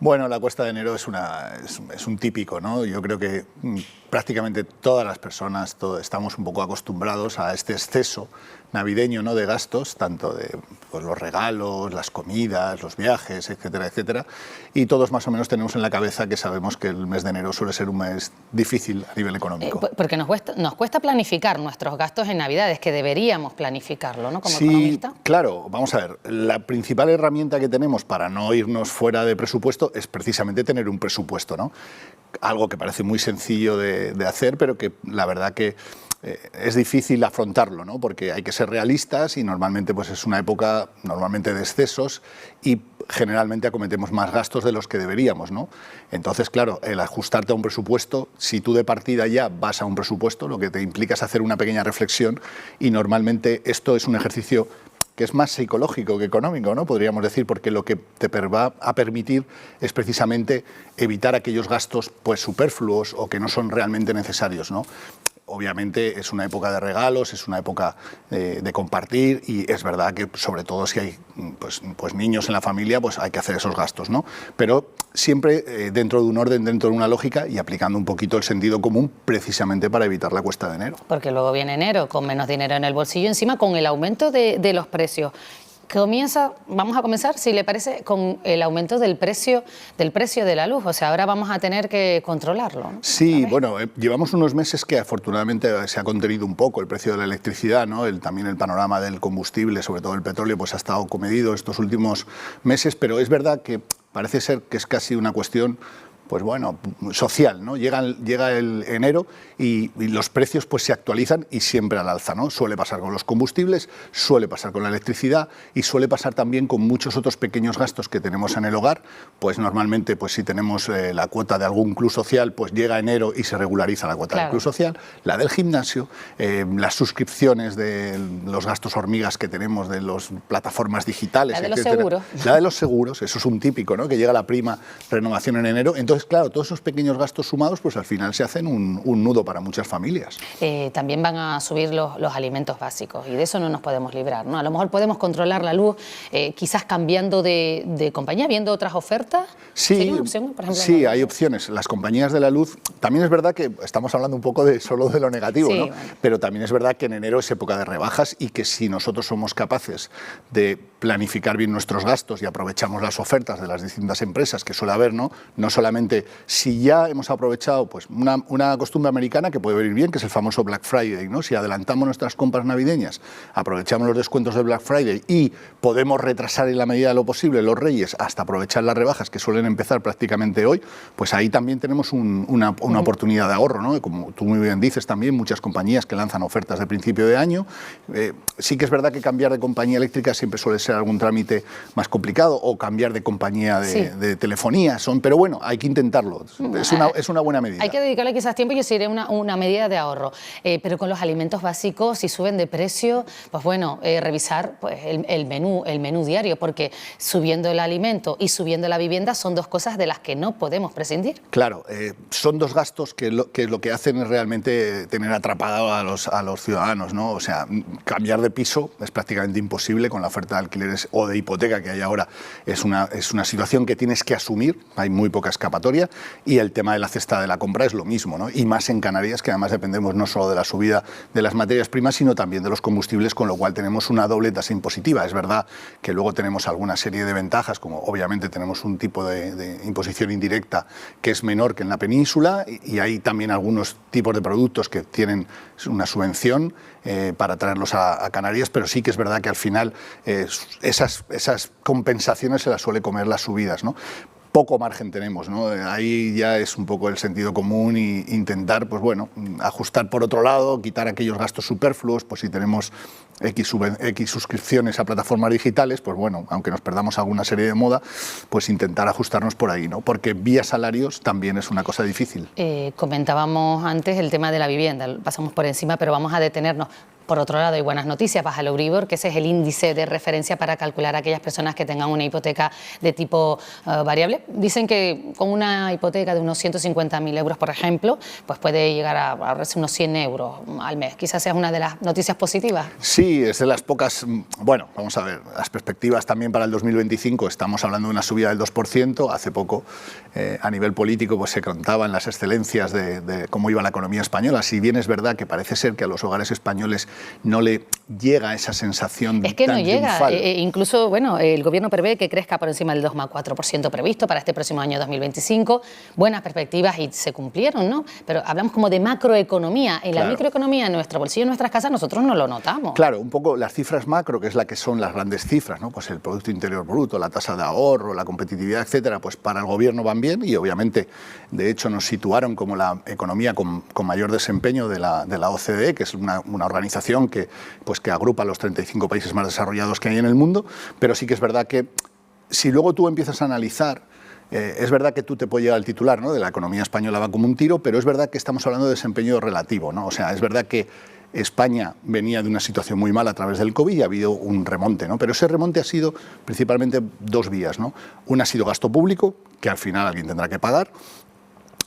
Bueno, la cuesta de enero es un típico, ¿no? Yo creo que prácticamente todas las personas estamos un poco acostumbrados a este exceso navideño, ¿no?, de gastos, tanto de pues, los regalos, las comidas, los viajes, etcétera, etcétera. Y todos más o menos tenemos en la cabeza que sabemos que el mes de enero suele ser un mes difícil a nivel económico. Porque nos cuesta planificar nuestros gastos en Navidades, que deberíamos planificarlo, ¿no?, como economista. Claro, vamos a ver, la principal herramienta que tenemos para no irnos fuera de presupuesto es precisamente tener un presupuesto, ¿no? Algo que parece muy sencillo de hacer, pero que la verdad que es difícil afrontarlo, ¿no? Porque hay que ser realistas y normalmente pues es una época normalmente de excesos y generalmente acometemos más gastos de los que deberíamos, ¿no? Entonces, claro, el ajustarte a un presupuesto, si tú de partida ya vas a un presupuesto, lo que te implica es hacer una pequeña reflexión y normalmente esto es un ejercicio que es más psicológico que económico, ¿no? Podríamos decir, porque lo que te va a permitir es precisamente evitar aquellos gastos pues superfluos o que no son realmente necesarios, ¿no? Obviamente es una época de regalos, es una época de compartir y es verdad que sobre todo si hay pues niños en la familia, pues hay que hacer esos gastos, ¿no? Pero siempre dentro de un orden, dentro de una lógica y aplicando un poquito el sentido común precisamente para evitar la cuesta de enero. Porque luego viene enero con menos dinero en el bolsillo, encima con el aumento de los precios. Vamos a comenzar, si le parece, con el aumento del precio de la luz. O sea, ahora vamos a tener que controlarlo, ¿no? Sí, bueno, llevamos unos meses que afortunadamente se ha contenido un poco el precio de la electricidad, ¿no? También el panorama del combustible, sobre todo el petróleo, pues ha estado comedido estos últimos meses, pero es verdad que parece ser que es casi una cuestión pues bueno, social, ¿no? Llega el enero y los precios pues se actualizan y siempre al alza, ¿no? Suele pasar con los combustibles, suele pasar con la electricidad y suele pasar también con muchos otros pequeños gastos que tenemos en el hogar, pues normalmente pues si tenemos la cuota de algún club social, pues llega enero y se regulariza la cuota del club social, la del gimnasio, las suscripciones de los gastos hormigas que tenemos de las plataformas digitales, la de los seguros. La de los seguros, eso es un típico, ¿no? Que llega la prima renovación en enero, entonces claro, todos esos pequeños gastos sumados pues al final se hacen un nudo para muchas familias. También van a subir los alimentos básicos y de eso no nos podemos librar, ¿no? A lo mejor podemos controlar la luz quizás cambiando de compañía, viendo otras ofertas. Sí, ¿Sería una opción, por ejemplo? Sí, hay opciones. Las compañías de la luz, también es verdad que estamos hablando un poco solo de lo negativo, sí, ¿no? Bueno. Pero también es verdad que en enero es época de rebajas y que si nosotros somos capaces de planificar bien nuestros gastos y aprovechamos las ofertas de las distintas empresas que suele haber, ¿no? No solamente si ya hemos aprovechado pues, una costumbre americana que puede venir bien, que es el famoso Black Friday, ¿no? Si adelantamos nuestras compras navideñas, aprovechamos los descuentos de Black Friday y podemos retrasar en la medida de lo posible los Reyes hasta aprovechar las rebajas que suelen empezar prácticamente hoy, pues ahí también tenemos una oportunidad de ahorro, ¿no? Como tú muy bien dices también, muchas compañías que lanzan ofertas de principio de año. Sí que es verdad que cambiar de compañía eléctrica siempre suele ser algún trámite más complicado o cambiar de compañía de telefonía, pero bueno, hay que intentarlo, es una buena medida. Hay que dedicarle quizás tiempo y yo sería una medida de ahorro, pero con los alimentos básicos, si suben de precio, pues bueno, revisar pues, el menú diario, porque subiendo el alimento y subiendo la vivienda son dos cosas de las que no podemos prescindir. Claro, son dos gastos que lo que hacen es realmente tener atrapado a los ciudadanos, ¿no? O sea, cambiar de piso es prácticamente imposible con la oferta de alquileres o de hipoteca que hay ahora, es una situación que tienes que asumir, hay muy poca escapatoria. Y el tema de la cesta de la compra es lo mismo, ¿no? Y más en Canarias, que además dependemos no solo de la subida de las materias primas, sino también de los combustibles, con lo cual tenemos una doble tasa impositiva. Es verdad que luego tenemos alguna serie de ventajas, como obviamente tenemos un tipo de imposición indirecta que es menor que en la península y hay también algunos tipos de productos que tienen una subvención para traerlos a Canarias, pero sí que es verdad que al final esas compensaciones se las suele comer las subidas, ¿no? Poco margen tenemos, ¿no? Ahí ya es un poco el sentido común e intentar, pues bueno, ajustar por otro lado, quitar aquellos gastos superfluos, pues si tenemos X suscripciones a plataformas digitales, pues bueno, aunque nos perdamos alguna serie de moda, pues intentar ajustarnos por ahí, ¿no? Porque vía salarios también es una cosa difícil. Comentábamos antes el tema de la vivienda, pasamos por encima, pero vamos a detenernos. Por otro lado, hay buenas noticias, baja el Euribor, que ese es el índice de referencia para calcular a aquellas personas que tengan una hipoteca de tipo variable. Dicen que con una hipoteca de unos 150.000 euros, por ejemplo, pues puede llegar a ahorrarse unos 100 euros al mes. Quizás sea una de las noticias positivas. Sí, es de las pocas. Bueno, vamos a ver, las perspectivas también para el 2025, estamos hablando de una subida del 2%. Hace poco, a nivel político, pues se contaban las excelencias de cómo iba la economía española. Si bien es verdad que parece ser que a los hogares españoles no le llega esa sensación es que tan no llega. triunfal. Incluso, bueno, el gobierno prevé que crezca por encima del 2,4% previsto para este próximo año 2025. Buenas perspectivas y se cumplieron, ¿no? Pero hablamos como de macroeconomía. En la microeconomía, en nuestro bolsillo, en nuestras casas, nosotros no lo notamos. Claro, un poco las cifras macro, que es la que son las grandes cifras, ¿no? Pues el Producto Interior Bruto, la tasa de ahorro, la competitividad, etcétera, pues para el gobierno van bien y obviamente, de hecho, nos situaron como la economía con mayor desempeño de la OCDE, que es una organización que agrupa a los 35 países más desarrollados que hay en el mundo, pero sí que es verdad que si luego tú empiezas a analizar, es verdad que tú te puede llegar al titular, ¿no? De la economía española va como un tiro, pero es verdad que estamos hablando de desempeño relativo, ¿no? O sea, es verdad que España venía de una situación muy mala a través del COVID y ha habido un remonte, ¿no? Pero ese remonte ha sido principalmente dos vías, ¿no? Una ha sido gasto público, que al final alguien tendrá que pagar,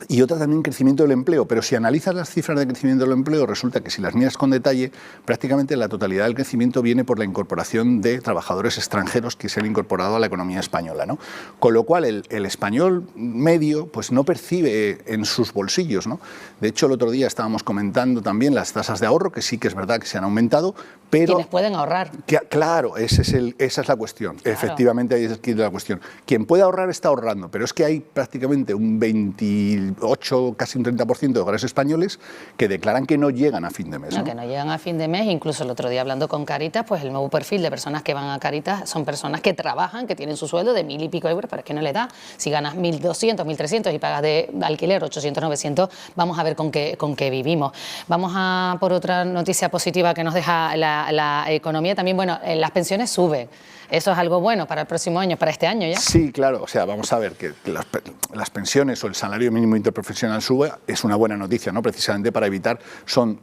y otra también crecimiento del empleo. Pero si analizas las cifras de crecimiento del empleo, resulta que si las miras con detalle, prácticamente la totalidad del crecimiento viene por la incorporación de trabajadores extranjeros que se han incorporado a la economía española, ¿no? Con lo cual el español medio pues no percibe en sus bolsillos, ¿no? De hecho, el otro día estábamos comentando también las tasas de ahorro, que sí que es verdad que se han aumentado, pero... Quienes pueden ahorrar. Claro, esa es la cuestión. Claro. Efectivamente, ahí es la cuestión. Quien puede ahorrar está ahorrando, pero es que hay prácticamente un 28, casi un 30% de hogares españoles que declaran que no llegan a fin de mes. No, que no llegan a fin de mes. Incluso el otro día hablando con Cáritas, pues el nuevo perfil de personas que van a Cáritas son personas que trabajan, que tienen su sueldo de 1.000 y pico euros, pero es que no le da. Si ganas 1.200, 1.300 y pagas de alquiler 800, 900, vamos a ver con qué vivimos. Vamos a por otra noticia positiva que nos deja la economía también. Bueno, las pensiones suben. Eso es algo bueno para el próximo año, para este año ya. Sí, claro. O sea, vamos a ver que las pensiones o el salario mínimo interprofesional sube, es una buena noticia, ¿no? Precisamente para evitar,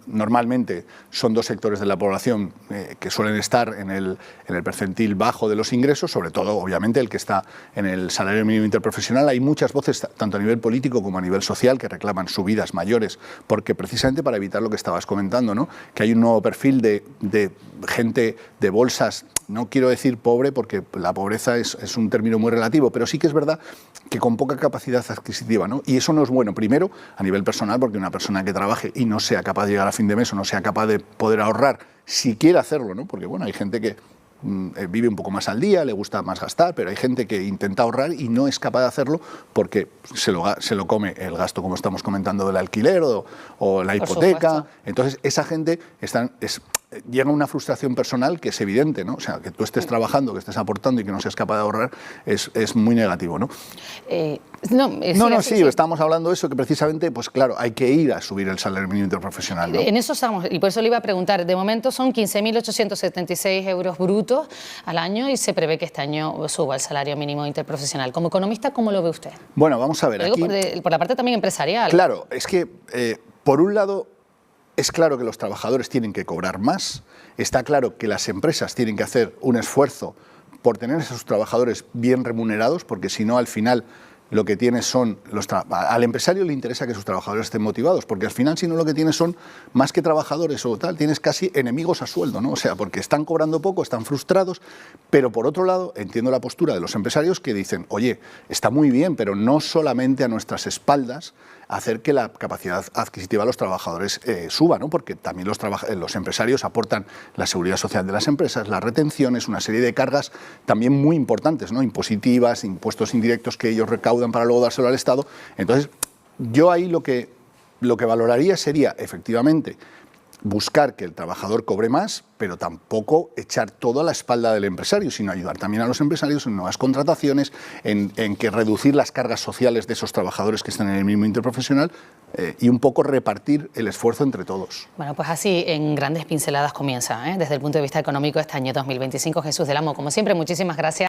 normalmente son dos sectores de la población que suelen estar en el percentil bajo de los ingresos, sobre todo, obviamente, el que está en el salario mínimo interprofesional. Hay muchas voces, tanto a nivel político como a nivel social, que reclaman subidas mayores, porque precisamente para evitar lo que estabas comentando, ¿no? Que hay un nuevo perfil de gente de bolsas. No quiero decir pobre porque la pobreza es un término muy relativo, pero sí que es verdad que con poca capacidad adquisitiva, ¿no? Y eso no es bueno, primero, a nivel personal, porque una persona que trabaje y no sea capaz de llegar a fin de mes o no sea capaz de poder ahorrar, si quiere hacerlo, ¿no? Porque bueno, hay gente que vive un poco más al día, le gusta más gastar, pero hay gente que intenta ahorrar y no es capaz de hacerlo porque se lo come el gasto, como estamos comentando, del alquiler o la hipoteca. Entonces, esa gente llega a una frustración personal que es evidente, ¿no? O sea, que tú estés trabajando, que estés aportando y que no seas capaz de ahorrar es muy negativo, ¿no? Sí, estamos hablando de eso, que precisamente, pues claro, hay que ir a subir el salario mínimo interprofesional, ¿no? En eso estamos, y por eso le iba a preguntar, de momento son 15.876 euros brutos al año y se prevé que este año suba el salario mínimo interprofesional. Como economista, ¿cómo lo ve usted? Bueno, vamos a ver. Aquí, por la parte también empresarial. Claro, es que, por un lado, es claro que los trabajadores tienen que cobrar más, está claro que las empresas tienen que hacer un esfuerzo por tener a sus trabajadores bien remunerados, porque si no, al final, lo que tienes son... al empresario le interesa que sus trabajadores estén motivados, porque al final, si no, lo que tienes son, más que trabajadores o tal, tienes casi enemigos a sueldo, ¿no? O sea, porque están cobrando poco, están frustrados, pero por otro lado, entiendo la postura de los empresarios que dicen, oye, está muy bien, pero no solamente a nuestras espaldas hacer que la capacidad adquisitiva de los trabajadores suba, ¿no? Porque también los empresarios aportan la seguridad social de las empresas, las retenciones, una serie de cargas también muy importantes, ¿no? Impositivas, impuestos indirectos que ellos recaudan para luego dárselo al Estado. Entonces, yo ahí lo que valoraría sería, efectivamente, buscar que el trabajador cobre más, pero tampoco echar todo a la espalda del empresario, sino ayudar también a los empresarios en nuevas contrataciones, en que reducir las cargas sociales de esos trabajadores que están en el mínimo interprofesional y un poco repartir el esfuerzo entre todos. Bueno, pues así en grandes pinceladas comienza, desde el punto de vista económico, este año 2025. Jesús del Amo, como siempre, muchísimas gracias.